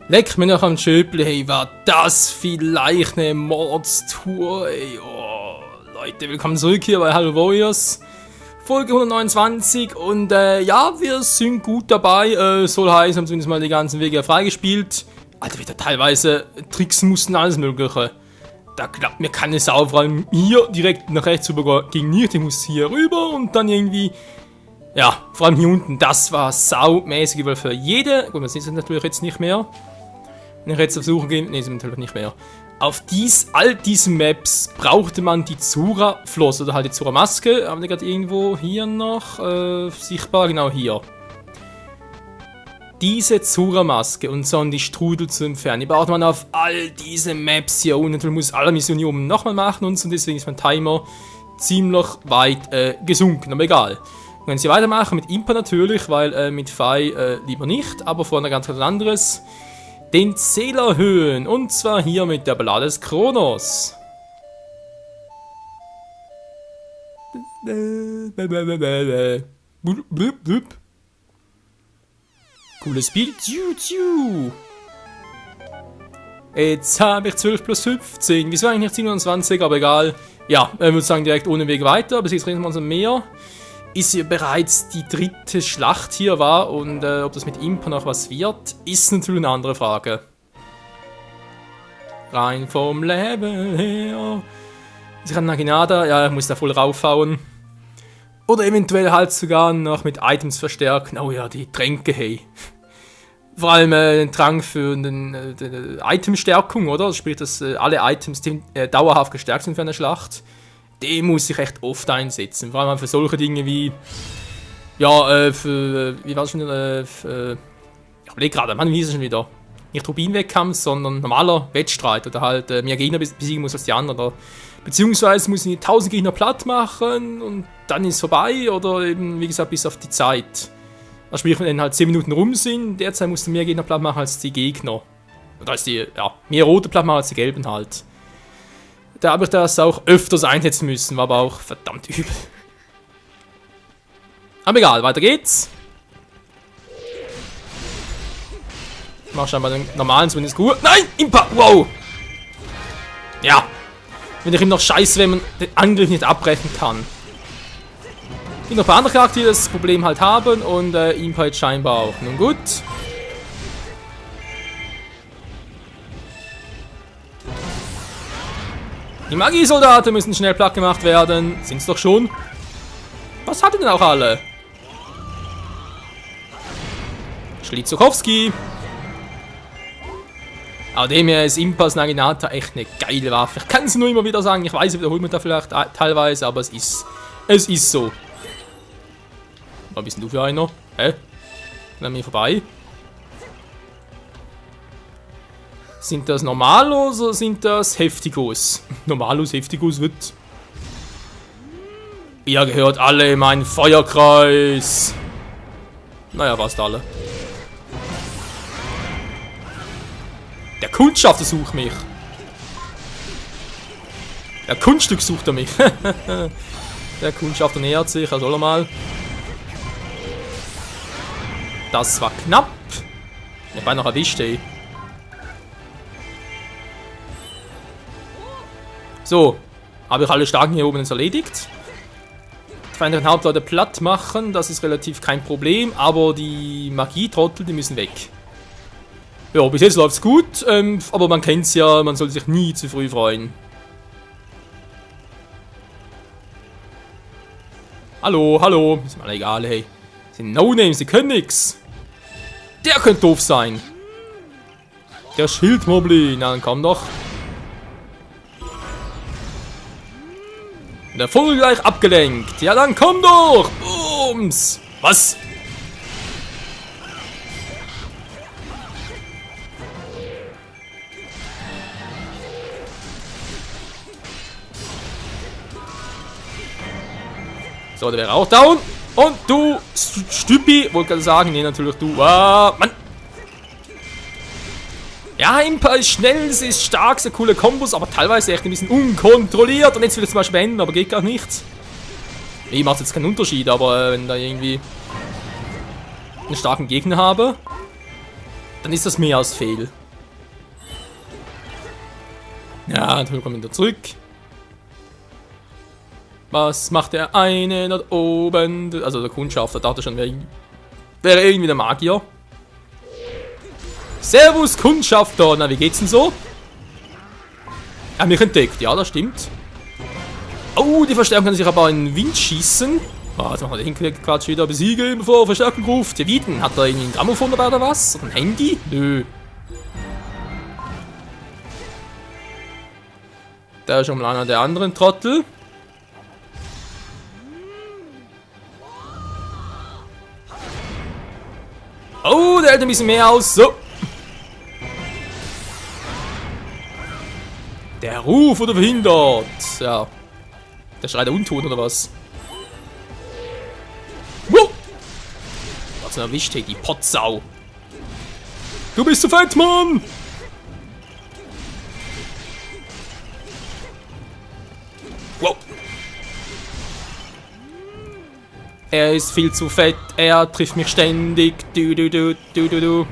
Leck mir noch am Schöpli, hey, war das vielleicht eine Mordstour, ey. Oh, Leute, willkommen zurück hier bei Halo Warriors. Folge 129 und ja, wir sind gut dabei. Soll heißen, haben zumindest mal die ganzen Wege freigespielt. Alter, wieder teilweise tricksen mussten, alles mögliche. Da klappt mir keine Sau, vor allem hier direkt nach rechts rüber ging nicht. Ich muss hier rüber und dann irgendwie... Ja, vor allem hier unten, das war saumäßig, weil für jede... Gut, das ist natürlich jetzt nicht mehr. Wenn ich jetzt auf Suche gehe, ne, sind natürlich nicht mehr. Auf all diesen Maps brauchte man die Zura-Flosse oder halt die Zura-Maske. Haben wir gerade irgendwo hier noch sichtbar? Genau hier. Diese Zura-Maske und so die Strudel zu entfernen, die braucht man auf all diese Maps hier unten. Man muss alle Missionen hier oben nochmal machen und so. Deswegen ist mein Timer ziemlich weit gesunken, aber egal. Wir können sie weitermachen mit Impa natürlich, weil mit Fei lieber nicht, aber vorne ganz was anderes. Den Zähler erhöhen, und zwar hier mit der Ballade des Kronos. Cooles Bild. Jetzt habe ich 12 plus 15. Wieso eigentlich nicht 27, aber egal. Ja, ich würde sagen direkt ohne Weg weiter, bis jetzt reden wir uns am Meer. Ist ja bereits die dritte Schlacht hier war und ob das mit Impa noch was wird, ist natürlich eine andere Frage. Rein vom Level her. Ich habe Naginata, ja, ich muss da voll raufhauen. Oder eventuell halt sogar noch mit Items verstärken. Oh ja, die Tränke, hey. Vor allem den Trank für die Itemstärkung, oder? Sprich, dass alle Items dauerhaft gestärkt sind für eine Schlacht. Den muss ich echt oft einsetzen. Vor allem für solche Dinge wie... Ja, wie war es schon wieder? Ich überlege gerade, Mann, wie ist es schon wieder? Nicht Rubinwettkampf, sondern normaler Wettstreit. Oder halt mehr Gegner besiegen muss als die anderen. Oder beziehungsweise muss ich 1000 Gegner platt machen und dann ist es vorbei. Oder eben, wie gesagt, bis auf die Zeit. Also sprich, wenn dann halt 10 Minuten rum sind, derzeit musst du mehr Gegner platt machen als die Gegner. Oder als die, ja, mehr rote platt machen als die gelben halt. Da habe ich das auch öfters einsetzen müssen, war aber auch verdammt übel. Aber egal, weiter geht's. Ich mach scheinbar den normalen zumindest gut. Nein! Impa! Wow! Ja. Finde ich immer noch scheiße, wenn man den Angriff nicht abbrechen kann. Gibt noch ein paar andere Charaktere, die das Problem halt haben und Impa jetzt scheinbar auch. Nun gut. Die Magiesoldaten müssen schnell platt gemacht werden. Sind's doch schon. Was hat denn auch alle? Schlitzukowski. Aber dem hier ist Impas Naginata echt eine geile Waffe. Ich kann es nur immer wieder sagen. Ich weiß, ich wiederhole mich da vielleicht teilweise, aber es ist so. Was bist denn du für einer? Hä? An mir vorbei. Sind das Normalos oder sind das Heftigos? Normalos, Heftigos wird... Ihr gehört alle in meinen Feuerkreis. Naja, fast alle. Der Kundschafter sucht mich. Der Kunststück sucht er mich. Der Kundschafter nähert sich, er soll er mal. Das war knapp. Ich habe noch erwischt, ey. So, habe ich alle Starken hier oben jetzt erledigt. Die feindlichen Hauptleute platt machen, das ist relativ kein Problem, aber die Magietrottel, die müssen weg. Ja, bis jetzt läuft's gut, aber man kennt's ja, man soll sich nie zu früh freuen. Hallo, hallo, ist mir egal, hey. Das sind No-Names, die können nix. Der könnte doof sein. Der Schildmoblin, na dann komm doch. Der Vogel gleich abgelenkt. Ja, dann komm doch! Bums! Was? So, der wäre auch down. Und du, Stüppi, wollte gerade sagen, nee, natürlich du. Ah, Mann! Ja, Impa ist schnell, sie ist stark, sehr coole Kombos, aber teilweise echt ein bisschen unkontrolliert. Und jetzt will ich zum Beispiel beenden, aber geht gar nichts. Nee, macht jetzt keinen Unterschied, aber wenn da irgendwie einen starken Gegner habe, dann ist das mehr als fehl. Ja, dann kommen wir wieder zurück. Was macht der eine dort oben? Also der Kundschafter dachte schon, wäre irgendwie der Magier. Servus Kundschafter, na wie geht's denn so? Er hat mich entdeckt, ja das stimmt. Oh, die Verstärkung kann sich aber in den Wind schießen. Oh, jetzt machen wir den Quatsch wieder besiegen, bevor er Verstärkung ruft. Ja, wie denn? Hat er irgendwie ein Grammophon dabei oder was? Oder ein Handy? Nö. Da ist schon mal einer der anderen Trottel. Oh, der hält ein bisschen mehr aus. So. Der Ruf wurde verhindert. Ja. Der Schrei der Untoten oder was? Wow. Was erwischt, hey, die Potsau. Du bist zu fett, Mann. Wow. Er ist viel zu fett, er trifft mich ständig. Du.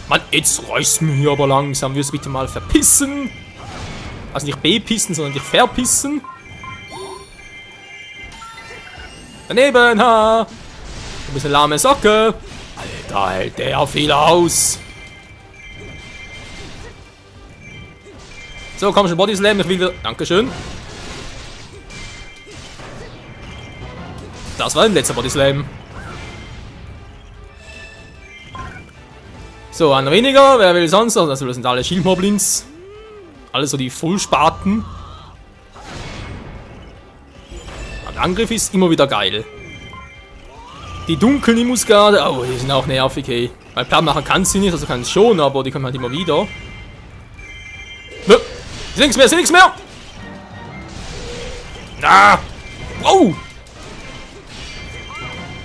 Mann, jetzt reißt mir hier aber langsam. Wirst du bitte mal verpissen? Also nicht bepissen, sondern dich verpissen. Daneben, ha! Du bist eine lahme Socke. Alter, hält der viel aus. So, komm schon, Body Slam, ich will wieder. Dankeschön. Das war ein letzter Body Slam. So, einer weniger. Wer will sonst? Also, das sind alle Schildmoblins. Alle so die Vollspaten. Der Angriff ist immer wieder geil. Die dunklen Imusgarde. Oh, die sind auch nervig, hey. Weil platt machen kann sie nicht, also kann es schon, aber die kommen halt immer wieder. Ist nichts mehr, ist nichts mehr! Ah! Wow!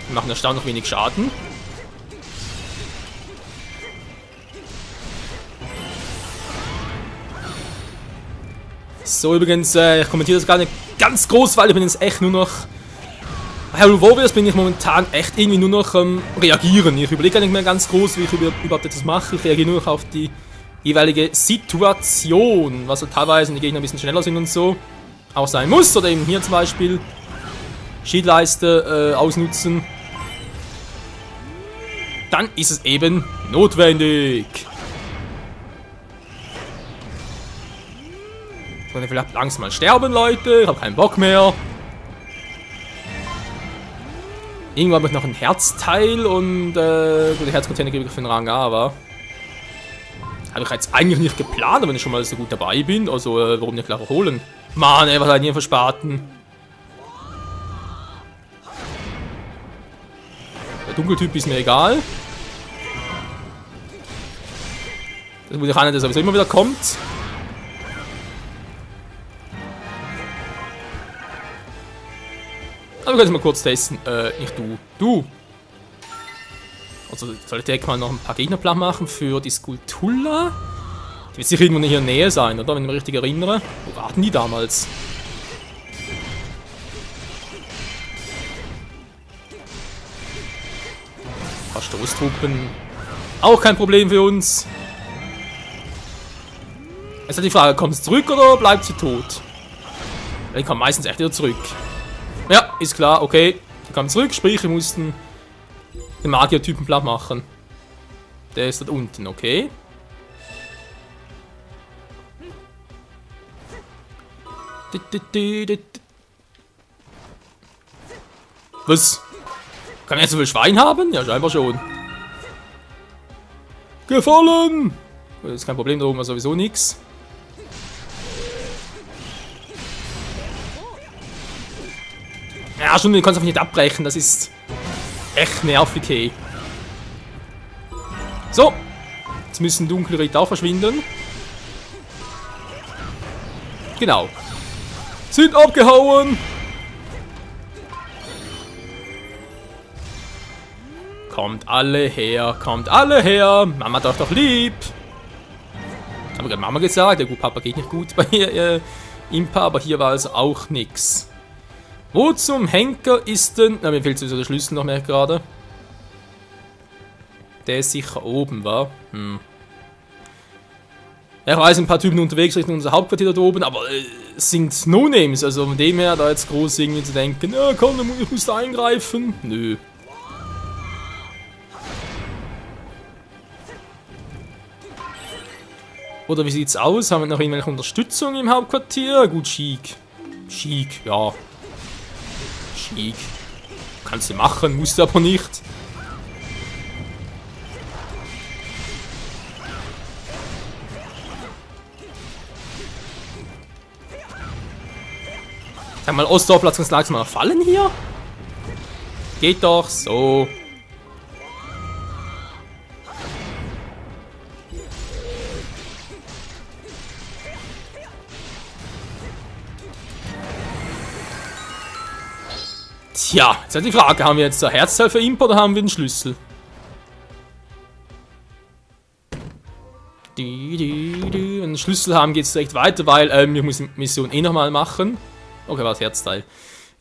Die machen erstaunlich wenig Schaden. So, übrigens, ich kommentiere das gar nicht ganz groß, weil ich bin jetzt echt nur noch... Hyrule Warriors bin ich momentan echt irgendwie nur noch reagieren. Ich überlege gar nicht mehr ganz groß, wie ich überhaupt etwas mache. Ich reagiere nur noch auf die jeweilige Situation, was so teilweise die Gegner ein bisschen schneller sind und so. Auch sein muss, oder eben hier zum Beispiel Schildleiste ausnutzen. Dann ist es eben notwendig. Ich will vielleicht langsam mal sterben, Leute. Ich habe keinen Bock mehr. Irgendwann habe ich noch ein Herzteil und gut, die Herzcontainer gebe ich für den Rang A, aber habe ich jetzt eigentlich nicht geplant, wenn ich schon mal so gut dabei bin. Also, warum nicht klar holen? Mann, ey, was hat ihr verspaten? Der Dunkeltyp ist mir egal. Das muss ich einer, der sowieso immer wieder kommt. Aber wir können es mal kurz testen. Nicht du. Du! Also soll ich direkt mal noch ein paar Gegner platt machen für die Skulltula? Die wird sicher irgendwo hier in der Nähe sein, oder? Wenn ich mich richtig erinnere. Wo warten die damals? Ein paar Stoßtruppen. Auch kein Problem für uns. Jetzt ist halt die Frage, kommt sie zurück oder bleibt sie tot? Die kommen meistens echt wieder zurück. Ja, ist klar, okay. Die kommen zurück, sprich, wir mussten den Magier-Typen platt machen. Der ist dort unten, okay. Was? Kann man jetzt so viel Schwein haben? Ja, scheinbar schon. Gefallen! Das ist kein Problem, da oben war sowieso nichts. Ja, schon, du kannst einfach nicht abbrechen, das ist echt nervig, hey. So, jetzt müssen dunkle Ritter auch verschwinden. Genau. Sind abgehauen! Kommt alle her, kommt alle her! Mama doch lieb! Das haben wir gerade Mama gesagt, ja gut, Papa geht nicht gut bei Impa, aber hier war also auch nix. Wo zum Henker ist denn... Na, mir fehlt sowieso der Schlüssel noch mehr gerade. Der ist sicher oben, war. Ja, ich weiß, ein paar Typen unterwegs Richtung unser Hauptquartier da oben, aber es sind No-Names, also von dem her da jetzt groß irgendwie zu denken, ja komm, ich muss da eingreifen. Nö. Oder wie sieht's aus? Haben wir noch irgendwelche Unterstützung im Hauptquartier? Gut, Chic. Chic, ja. Chic. Kannst du machen, musst du aber nicht. Sag mal, Ostdorf, lass uns langsam mal fallen hier. Geht doch, so. Tja, jetzt ist die Frage, haben wir jetzt ein Herzteil für Imp oder haben wir den Schlüssel? Wenn wir den Schlüssel haben, geht es direkt weiter, weil wir müssen die Mission eh nochmal machen. Okay, war das Herzteil.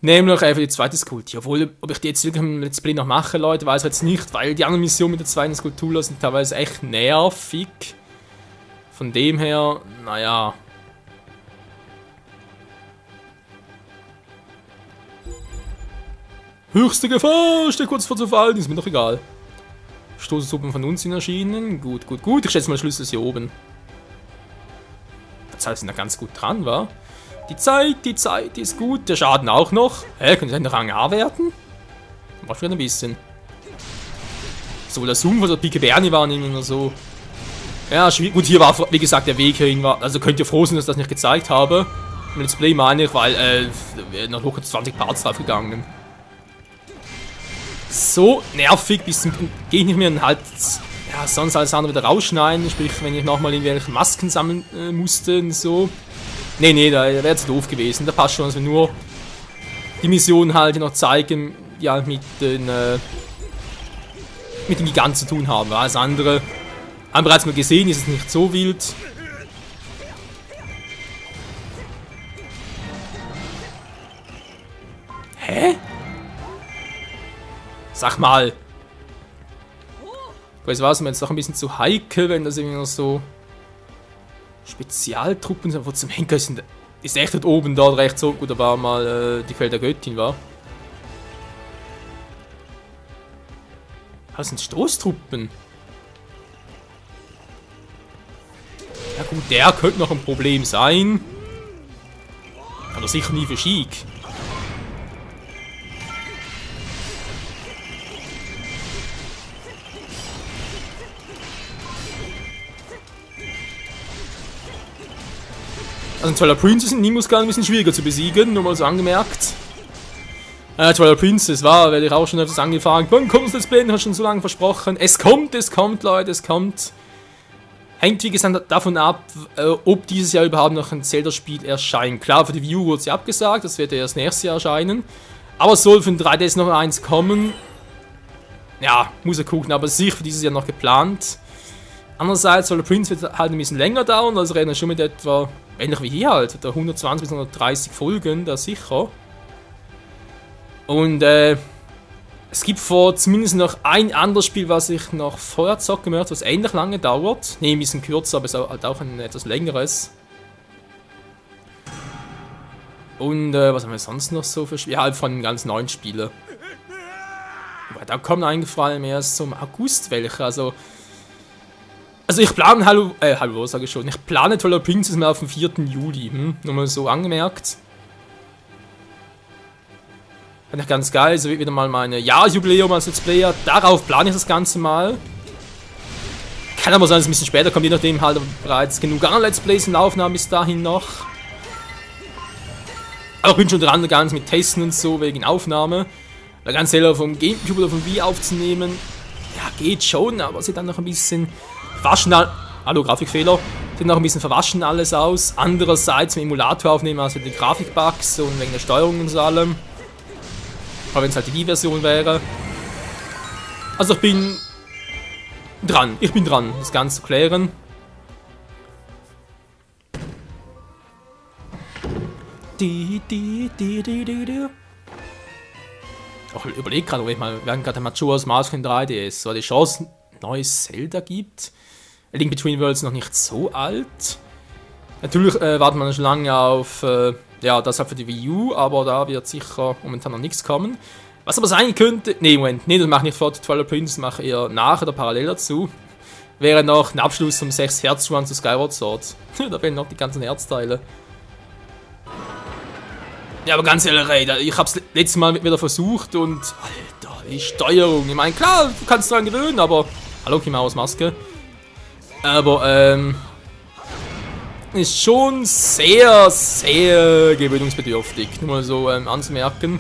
Nämlich einfach die zweite Skulptur. Obwohl, ob ich die jetzt wirklich im Let's Play noch mache, Leute, weiß ich jetzt nicht, weil die anderen Missionen mit der zweiten Skulptur sind teilweise echt nervig. Von dem her, naja. Höchste Gefahr, steht kurz vor zu fallen, ist mir doch egal. Stoßsuppen von uns sind erschienen. Gut, gut, gut. Ich schätze mal, der Schlüssel ist hier oben. Das heißt, wir sind da ganz gut dran, wa? Die Zeit ist gut. Der Schaden auch noch. Hä, könnte ich einen Rang A werden? War schon ein bisschen. So, der Zoom von der Pike Berni war nicht mehr so. Ja, schwierig. Gut, hier war, wie gesagt, der Weg hierhin war. Also könnt ihr froh sein, dass ich das nicht gezeigt habe. Im Let's Play meine ich, weil, noch hoch 20 Parts drauf gegangen. So nervig, bis zum gehe ich nicht mehr und halt, ja, sonst alles andere wieder rausschneiden, sprich, wenn ich nochmal irgendwelche Masken sammeln musste und so. Nee, da wäre es doof gewesen, da passt schon, dass wir nur die Mission halt noch zeigen, ja, mit den Giganten zu tun haben. Alles andere haben wir bereits mal gesehen, ist es nicht so wild. Hä? Sag mal. Ich weiß was, mir jetzt doch ein bisschen zu heikel, wenn das irgendwie noch so Spezialtruppen sind. Wo zum Henker ist echt dort oben, da rechts so gut, da war mal die Quelle der Göttin, war. Das sind Stoßtruppen. Ja gut, der könnte noch ein Problem sein. Aber sicher nie für Chic. Also Twilight Princess in Nimbus ein bisschen schwieriger zu besiegen, nur mal so angemerkt. Twilight Princess werde ich auch schon öfters angefragt. Wann kommt das Let's Play? Hat schon so lange versprochen. Es kommt, Leute, es kommt. Hängt wie gesagt davon ab, ob dieses Jahr überhaupt noch ein Zelda-Spiel erscheint. Klar, für die Wii U wurde es ja abgesagt, das wird ja erst nächstes Jahr erscheinen. Aber es soll für den 3DS noch eins kommen. Ja, muss er gucken, aber sicher für dieses Jahr noch geplant. Andererseits, Twilight Princess wird halt ein bisschen länger dauern, also reden wir schon mit etwa, ähnlich wie hier halt, 120 bis 130 Folgen, da sicher. Und es gibt zumindest noch ein anderes Spiel, was ich noch vorher zocken möchte, was ähnlich lange dauert. Ne, ein bisschen kürzer, aber es ist halt auch ein etwas längeres. Und was haben wir sonst noch so für Spiele? Ja, halt von den ganz neuen Spielen. Aber da kommen eingefallen erst zum August welche, also ich plane, hallo, sage ich schon, ich plane Twilight Princess mal auf den 4. Juli, nur mal so angemerkt. Fand ich ganz geil, so wird wieder mal meine Jahresjubiläum als Let's Player, darauf plane ich das Ganze mal. Kann aber sein, dass es ein bisschen später kommt, je nachdem halt bereits genug andere Let's Plays im Laufen haben bis dahin noch. Aber ich bin schon dran, ganz mit Testen und so, wegen Aufnahme. Da ganz selber vom Gamecube oder vom Wii aufzunehmen, ja, geht schon, aber sieht dann noch ein bisschen verwaschen, hallo, Grafikfehler, sieht noch ein bisschen verwaschen alles aus. Andererseits im Emulator aufnehmen, also die Grafikbugs und wegen der Steuerung und so allem. Aber wenn es halt die Wii-Version wäre. Also ich bin dran, das Ganze zu klären. Ich überlege gerade, ob ich mal, während gerade Majora's Mask in 3DS, so die Chance, ein neues Zelda gibt. Link Between Worlds noch nicht so alt. Natürlich wartet man schon lange auf ja, das halt für die Wii U, aber da wird sicher momentan noch nichts kommen. Was aber sein könnte, nee, Moment, nee, das mache ich nicht vor Twilight Princess, das mache ich eher nachher oder parallel dazu. Wäre noch ein Abschluss zum 6 Herz Run zu Skyward Sword. Da fehlen noch die ganzen Herzteile. Ja, aber ganz ehrlich, ey, ich hab's letztes Mal wieder versucht und... Alter, die Steuerung. Ich meine, klar, du kannst daran gewöhnen, aber... Hallo, Kimaus Maske. Aber, ist schon sehr, sehr gewöhnungsbedürftig. Nur mal so anzumerken.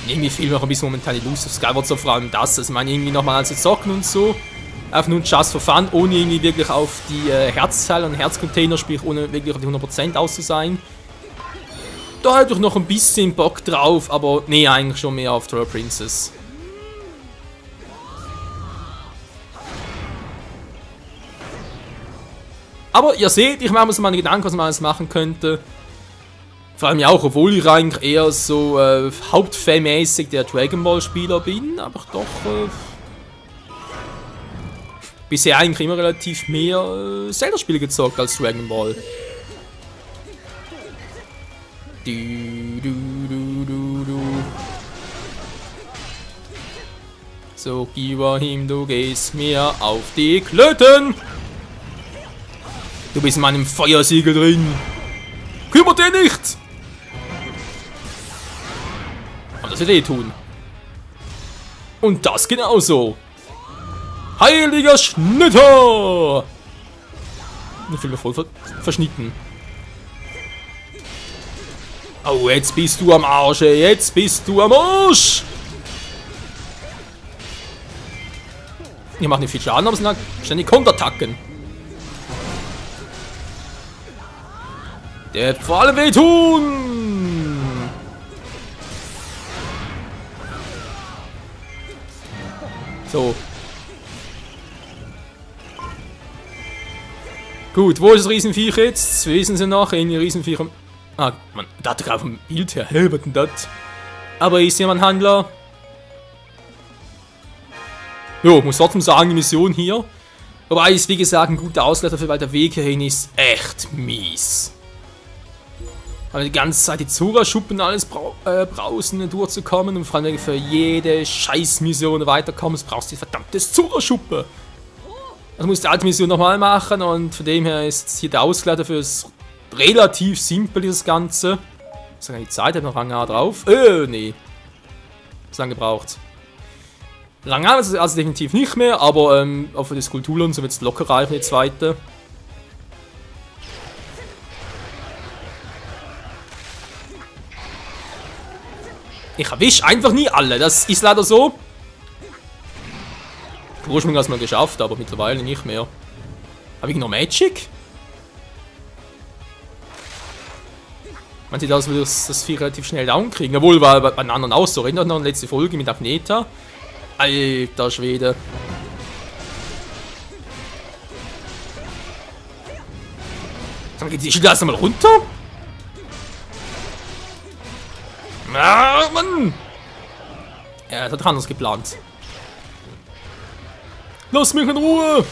Irgendwie fehlt mir auch ein bisschen momentan die Lust auf Skyward Sword, vor allem das. Also, ich meine, irgendwie nochmal zu zocken und so. Einfach nur just for fun, ohne irgendwie wirklich auf die Herzteile und Herzcontainer, sprich ohne wirklich auf die 100% aus zu sein. Da hätte ich noch ein bisschen Bock drauf, aber nee, eigentlich schon mehr auf Twilight Princess. Aber ihr seht, ich mache mir so meine Gedanken, was man alles machen könnte. Vor allem ja auch, obwohl ich eigentlich eher so hauptfanmäßig der Dragon Ball Spieler bin, aber doch bisher eigentlich immer relativ mehr Zelda-Spiele gezockt als Dragon Ball. So, Girahim, du gehst mir auf die Klöten! Du bist in meinem Feuersiegel drin! Kümmert dich nicht! Aber das wird eh tun. Und das genauso! Heiliger Schnitter! Ich fühle mich voll verschnitten. Oh, jetzt bist du am Arsch, ey. Jetzt bist du am Arsch! Ich mache nicht viel Schaden, aber es sind ständig Konterattacken. Der wird vor allem wehtun! So. Gut, wo ist das Riesenviech jetzt? Das wissen sie noch. In die Riesenviecher. Ah, man, da hat er gerade vom Bild her. Hä, was denn das? Aber ist jemand Handler? Jo, muss trotzdem sagen, die Mission hier. Wobei es, wie gesagt, ein guter Ausgleich dafür, weil der Weg hierhin ist echt mies. Weil die ganze Zeit die Zora-Schuppen alles brausen, durchzukommen. Und vor allem für jede Scheiß-Mission weiterkommen, brauchst du die verdammte Zora-Schuppe. Also musst du die alte Mission nochmal machen und von dem her ist hier der Ausgleich dafür ist relativ simpel, dieses Ganze. Ich sage die Zeit, hat noch Rang A drauf. Nee. Ist lange gebraucht. Rang A ist es also definitiv nicht mehr, aber auch für die Skulpturen und so wird es locker reichen, die zweite. Ich erwische einfach nie alle, das ist leider so. Ursprünglich hat es mal geschafft, aber mittlerweile nicht mehr. Habe ich noch Magic? Man sieht aus, als würde das Vieh relativ schnell down kriegen. Obwohl, war bei den anderen auch so. Erinnert noch eine letzte Folge mit Agneta. Alter Schwede. Dann geht die Schilder erst einmal runter. Ah, Mann! Ja, das hat anders geplant. Lass mich in Ruhe!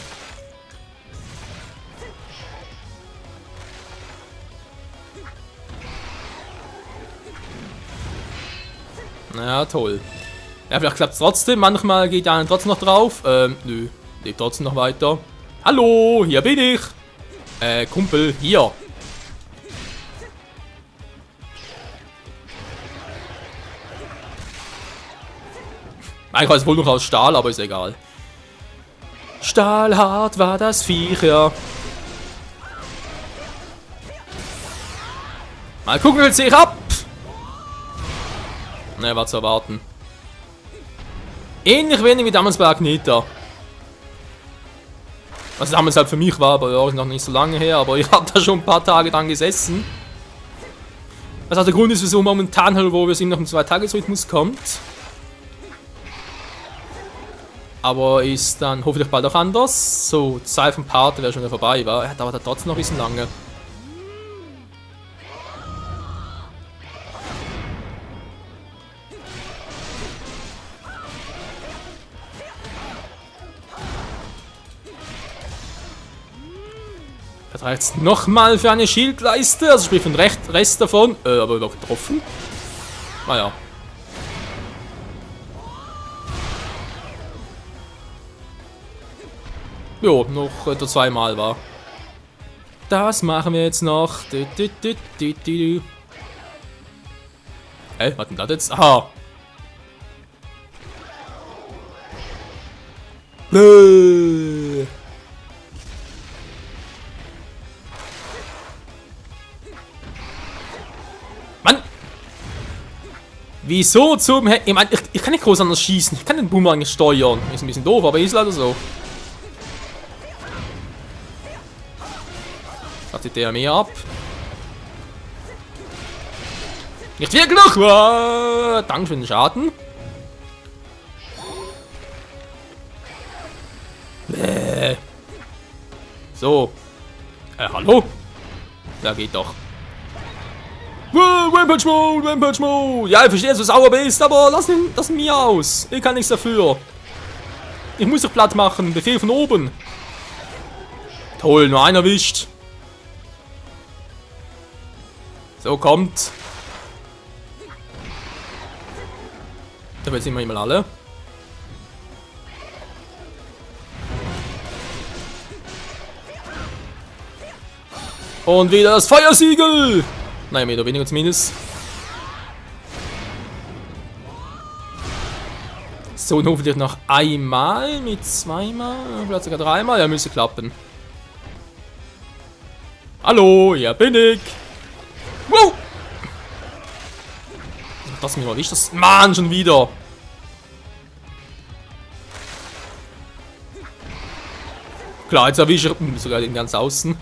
Ja, toll. Ja, vielleicht klappt es trotzdem. Manchmal geht einer trotzdem noch drauf. Nö. Lebt trotzdem noch weiter. Hallo, hier bin ich. Kumpel, hier. Eigentlich war es wohl noch aus Stahl, aber ist egal. Stahlhart war das Viech, ja. Mal gucken, wie sich ab. Ne, war zu erwarten. Ähnlich wenig wie damals bei Agneta. Was damals halt für mich war, aber auch noch nicht so lange her. Aber ich habe da schon ein paar Tage dran gesessen. Was auch der Grund ist, wieso momentan halt, wo wir es ihm noch im 2-Tages-Rhythmus kommt. Aber ist dann hoffentlich bald auch anders. So, Zeit vom Part wäre schon wieder vorbei, war. Ja, dauert trotzdem noch ein bisschen lange. Vertreibt es nochmal für eine Schildleiste, also sprich für den Rest davon. Aber noch getroffen. Naja. Jo, noch etwa 2 Mal war. Das machen wir jetzt noch. Was denn das jetzt? Aha. Mann! Wieso zum ich meine, ich kann nicht groß anders schießen. Ich kann den Boomerang nicht steuern. Ist ein bisschen doof, aber ist leider so. Wartet der mehr ab. Nicht wirklich! Danke für den Schaden. So. Hallo? Da geht doch. Rampage Mode, Rampage Mode. Ja, ich verstehe, dass du sauer bist, aber lass ihn mir aus. Ich kann nichts dafür. Ich muss dich platt machen. Befehl von oben. Toll, nur einer erwischt. So, kommt. Da sind wir mal alle. Und wieder das Feuersiegel! Nein, mehr oder weniger zumindest. So, und hoffentlich noch einmal mit 2-mal, vielleicht sogar 3-mal. Ja, müsste klappen. Hallo, ja bin ich. Wow! Das mir mal erwischt, das Mann, schon wieder. Klar, jetzt erwische ich sogar den ganz außen.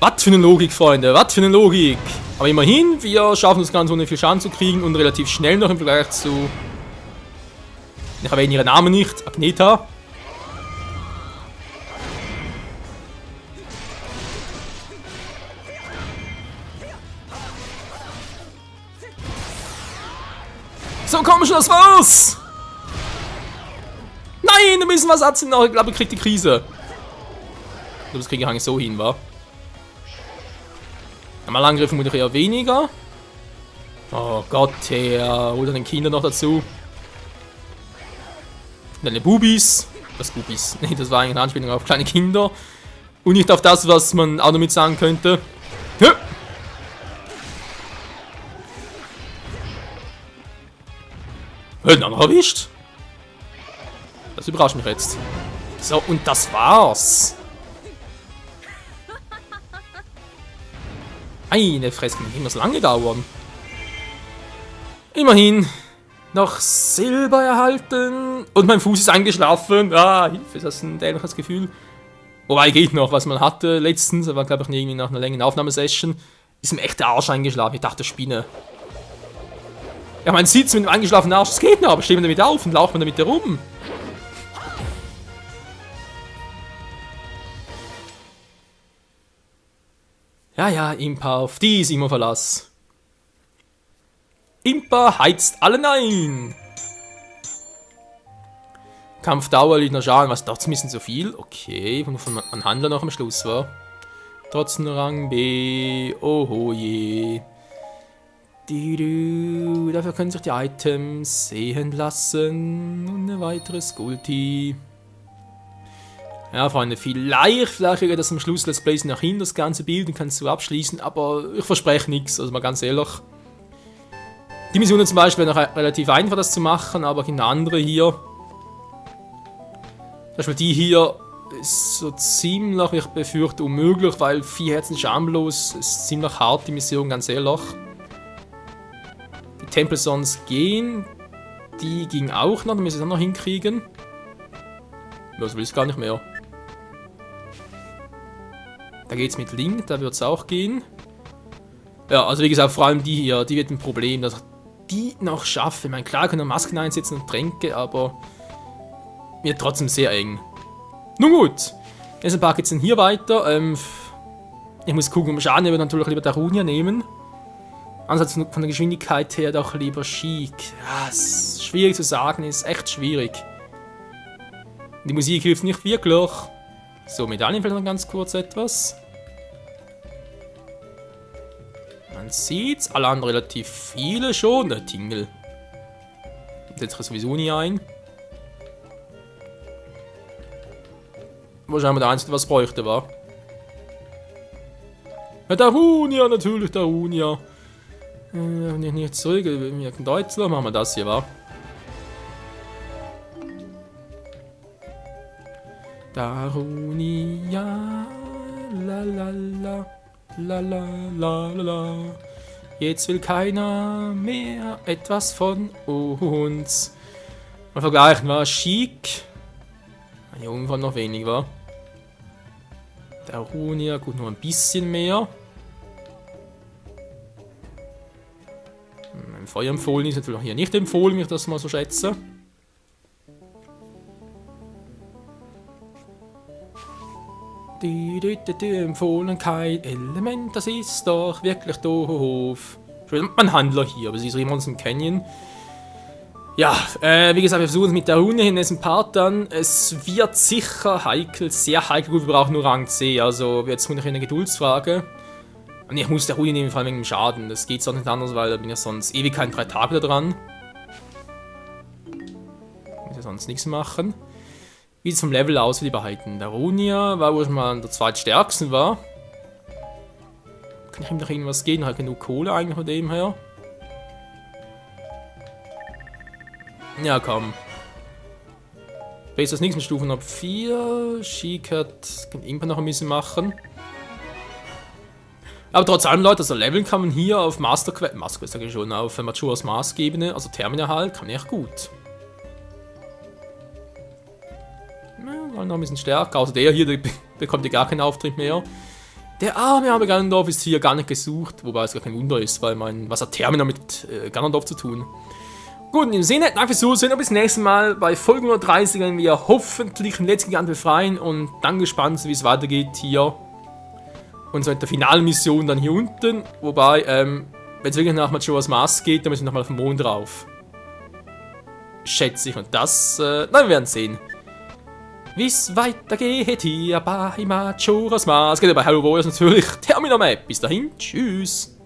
Was für eine Logik, Freunde, was für eine Logik. Aber immerhin, wir schaffen es ganz ohne viel Schaden zu kriegen und relativ schnell noch im Vergleich zu... Ich erwähne ihren Namen nicht, Agneta. So, komm schon, das war's! Nein, da müssen wir Satz noch. Ich glaube, ich krieg die Krise. Das kriege ich eigentlich so hin, wa? Einmal Angriff muss ich eher weniger. Oh Gott, her. Hol dann den Kinder noch dazu. Deine Bubis. Das Bubis. Nee, das war eigentlich eine Anspielung auf kleine Kinder. Und nicht auf das, was man auch damit sagen könnte. Ja. Hört noch erwischt. Das überrascht mich jetzt. So, und das war's. Eine Fresse, kann nicht immer so lange dauern. Immerhin noch Silber erhalten. Und mein Fuß ist eingeschlafen. Ah, Hilfe, ist das ein dämliches Gefühl. Wobei, geht noch, was man hatte letztens. Das war, glaube ich, irgendwie nach einer längeren Aufnahmesession. Ist mir echt der Arsch eingeschlafen. Ich dachte, Spinne. Ja, mein Sitz mit dem eingeschlafenen Arsch, das geht noch, aber stehen wir damit auf und laufen wir damit herum. Ja, ja, Impa, auf die ist immer Verlass. Impa heizt allen ein. Kampfdauer liegt noch Schaden, was doch ein bisschen zu viel. Okay, von einem Handler noch am Schluss war. Trotzdem Rang B. Oh je. Dafür können sich die Items sehen lassen. Und eine weitere Skulti. Ja, Freunde, vielleicht kriege ich das am Schluss Let's Plays nach hin, das ganze Bild, und kann es so abschließen, aber ich verspreche nichts, also mal ganz ehrlich. Die Missionen zum Beispiel wäre noch relativ einfach, das zu machen, aber eine andere hier. Zum Beispiel die hier ist so ziemlich, ich befürchte, unmöglich, weil 4 Herzen schamlos ist ziemlich hart, die Mission, ganz ehrlich. Die Temple Sons gehen, die ging auch noch, die müssen wir auch noch hinkriegen. Ja, so will ich es gar nicht mehr. Da geht's mit Link, da wird es auch gehen. Ja, also wie gesagt, vor allem die hier, die wird ein Problem, dass ich die noch schaffe. Ich meine, klar können wir Masken einsetzen und Tränke, aber wird trotzdem sehr eng. Nun gut, jetzt ein paar geht's dann hier weiter. Ich muss gucken, um Schaden, ich würde natürlich lieber Darunia nehmen. Ansonsten von der Geschwindigkeit her doch lieber Sheik. Ja, ist schwierig zu sagen, ist echt schwierig. Die Musik hilft nicht wirklich. So, Medaillen vielleicht noch ganz kurz etwas. Man sieht's, alle anderen relativ viele schon. Der Tingle. Setzt sich sowieso nie ein. Wahrscheinlich der Einzige, was bräuchte, war. Ja, Darunia, natürlich, Darunia. Nicht zurück, wir können Deutschland, machen wir das hier, wa? Darunia, la la la, la la la la la. Jetzt will keiner mehr etwas von uns. Mal vergleichen, war Chic. Hier irgendwann noch wenig, war. Darunia, gut, nur ein bisschen mehr. Ein Feuer empfohlen ist natürlich hier nicht empfohlen, wenn ich das mal so schätze. Die empfohlen kein Element, das ist doch wirklich doof. Man Handler hier, aber sie ist immer aus dem Canyon. Ja, wie gesagt, wir versuchen es mit der Rune in diesem Part dann. Es wird sicher heikel, sehr heikel. Gut, wir brauchen nur Rang C, also jetzt kommt noch eine Geduldsfrage. Und ich muss der Rune nehmen, vor allem wegen dem Schaden. Das geht sonst nicht anders, weil da bin ich sonst ewig kein 3 Tage da dran. Muss ja sonst nichts machen. Wie sieht es vom Level aus für die beiden? Der Runia war, wo ich mal an der zweitstärksten war. Kann ich ihm noch irgendwas geben? Hat genug Kohle eigentlich von dem her. Ja, komm. Base das nächsten Stufen ab 4. Chic kann irgendwann noch ein bisschen machen. Aber trotz allem, Leute, also leveln kann man hier auf Masterquest sage ich schon, auf Majora's Mask Ebene, also Terminal halt, kann echt gut. Ja, noch ein bisschen stärker, außer der hier, der bekommt ja gar keinen Auftritt mehr. Der arme Ganondorf ist hier gar nicht gesucht, wobei es gar kein Wunder ist, weil was hat Terminal mit Ganondorf zu tun? Gut, in dem Sinne, danke fürs Zusehen und bis zum nächsten Mal. Bei Folge 130 werden wir hoffentlich den letzten Gigant befreien und dann gespannt, wie es weitergeht hier. Und so mit der finalen Mission dann hier unten. Wobei, wenn es wirklich nach Majora's Mask geht, dann müssen wir nochmal auf den Mond drauf. Schätze ich. Und das, wir werden sehen. Wie es weitergeht hier bei Majora's Mask. Geht ja bei Hyrule Warriors natürlich. Terminal Map. Bis dahin, tschüss.